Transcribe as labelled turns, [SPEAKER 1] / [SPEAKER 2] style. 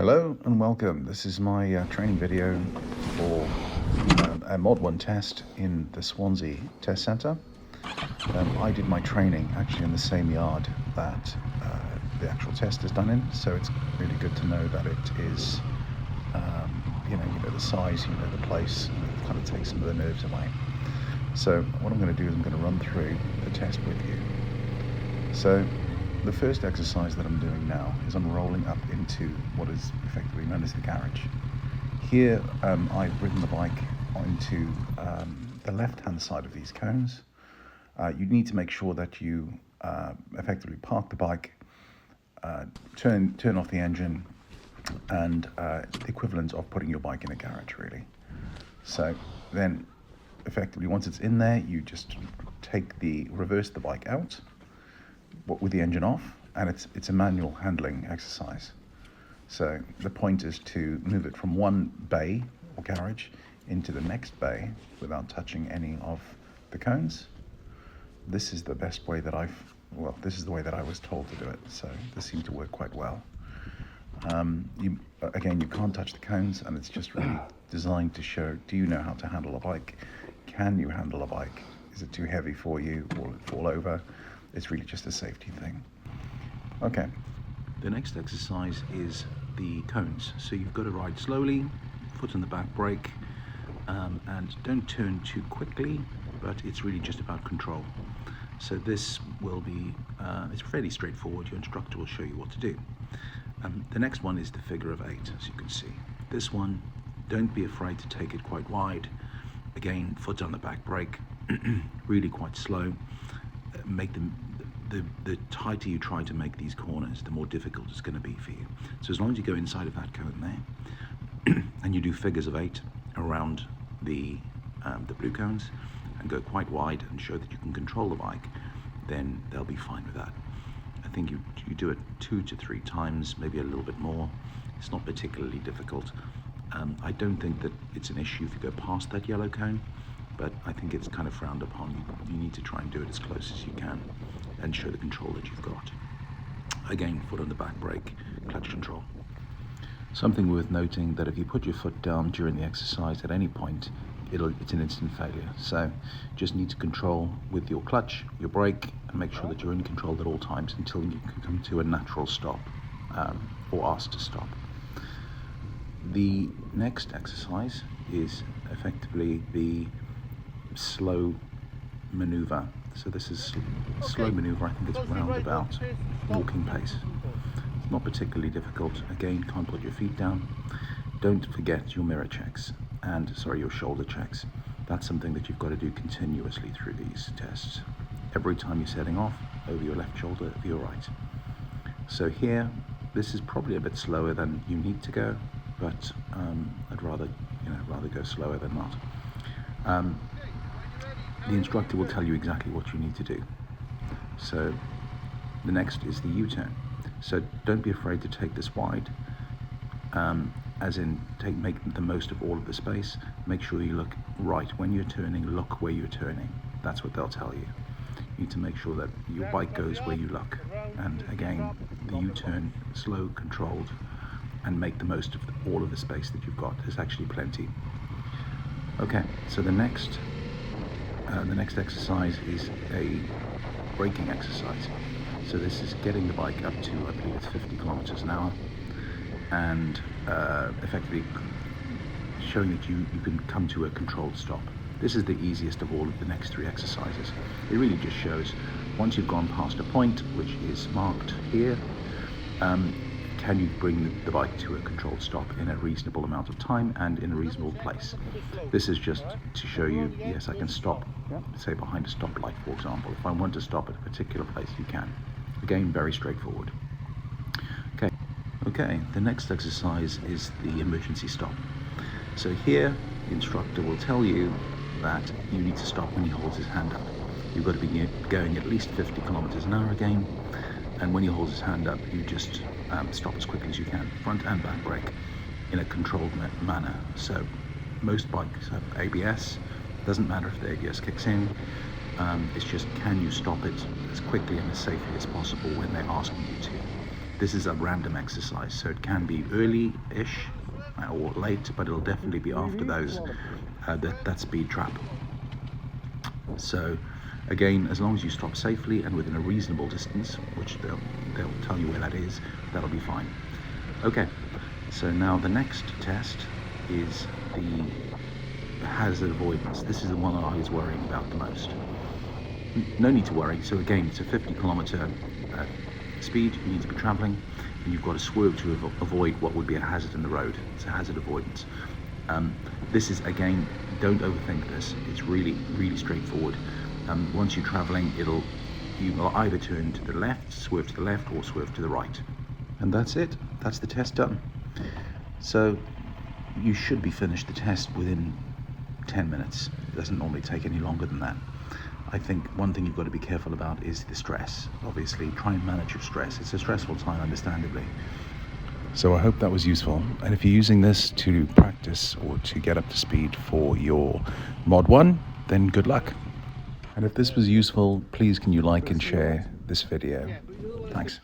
[SPEAKER 1] Hello and welcome. This is my training video for a MOD1 test in the Swansea test centre. I did my training actually in the same yard that the actual test is done in, so it's really good to know that it is, you know the size, you know the place, it kind of takes some of the nerves away. So what I'm going to do is I'm going to run through the test with you. So the first exercise that I'm doing now is I'm rolling up into what is effectively known as the garage. Here I've ridden the bike onto the left-hand side of these cones. You need to make sure that you effectively park the bike, turn off the engine, and the equivalent of putting your bike in a garage, really. So then effectively once it's in there, you just reverse the bike out with the engine off, and it's a manual handling exercise. So the point is to move it from one bay or garage into the next bay without touching any of the cones. This is the best way that this is the way that I was told to do it, so this seemed to work quite well. You can't touch the cones, and it's just really designed to show, do you know how to handle a bike? Can you handle a bike? Is it too heavy for you? Will it fall over? It's really just a safety thing. Okay. The next exercise is the cones. So you've got to ride slowly, foot on the back brake, and don't turn too quickly, but it's really just about control. So this will be, it's fairly straightforward. Your instructor will show you what to do. The next one is the figure of 8, as you can see. This one, don't be afraid to take it quite wide. Again, foot on the back brake, really quite slow. Make them, the tighter you try to make these corners, the more difficult it's going to be for you. So as long as you go inside of that cone there, and you do figures of 8 around the blue cones, and go quite wide and show that you can control the bike, then they'll be fine with that. I think you do it 2 to 3 times, maybe a little bit more. It's not particularly difficult. I don't think that it's an issue if you go past that yellow cone, but I think it's kind of frowned upon. You need to try and do it as close as you can and show the control that you've got. Again, foot on the back brake, clutch control. Something worth noting that if you put your foot down during the exercise at any point, it's an instant failure. So just need to control with your clutch, your brake, and make sure that you're in control at all times until you can come to a natural stop or asked to stop. The next exercise is effectively the slow maneuver. So this is slow maneuver. I think it's round about walking pace. It's not particularly difficult. Again, can't put your feet down. Don't forget your mirror checks and your shoulder checks. That's something that you've got to do continuously through these tests. Every time you're setting off, over your left shoulder, over your right. So here, this is probably a bit slower than you need to go, but I'd rather go slower than not. The instructor will tell you exactly what you need to do. So the next is the U-turn. So don't be afraid to take this wide, as in make the most of all of the space. Make sure you look right when you're turning, look where you're turning. That's what they'll tell you. You need to make sure that your bike goes where you look. And again, the U-turn, slow, controlled, and make the most of all of the space that you've got. There's actually plenty. Okay, so the next exercise is a braking exercise. So this is getting the bike up to, I believe it's 50 kilometers an hour, and effectively showing that you can come to a controlled stop. This is the easiest of all of the next 3 exercises. It really just shows, once you've gone past a point, which is marked here, can you bring the bike to a controlled stop in a reasonable amount of time and in a reasonable place. This is just to show you, yes, I can stop, say behind a stoplight, for example. If I want to stop at a particular place, you can. Again, very straightforward. Okay, the next exercise is the emergency stop. So here, the instructor will tell you that you need to stop when he holds his hand up. You've got to be going at least 50 kilometers an hour again, and when he holds his hand up, you just stop as quickly as you can, front and back brake, in a controlled manner. So most bikes have ABS. Doesn't matter if the ABS kicks in. It's just, can you stop it as quickly and as safely as possible when they're asking you to. This is a random exercise, so it can be early-ish or late, but it'll definitely be after those that speed trap. So again, as long as you stop safely and within a reasonable distance, which they'll tell you where that is, that'll be fine. Okay, so now the next test is the hazard avoidance. This is the one that I was worrying about the most. No need to worry. So again, it's a 50-kilometer speed you need to be traveling, and you've got to swerve to avoid what would be a hazard in the road. It's a hazard avoidance. This is, again, don't overthink this. It's really, really straightforward. Once you're traveling, you will either turn to the left, swerve to the left, or swerve to the right. And that's it. That's the test done. So you should be finished the test within 10 minutes. It doesn't normally take any longer than that. I think one thing you've got to be careful about is the stress. Obviously, try and manage your stress. It's a stressful time, understandably. So I hope that was useful. And if you're using this to practice or to get up to speed for your MOD1, then good luck. And if this was useful, please can you like and share this video. Thanks.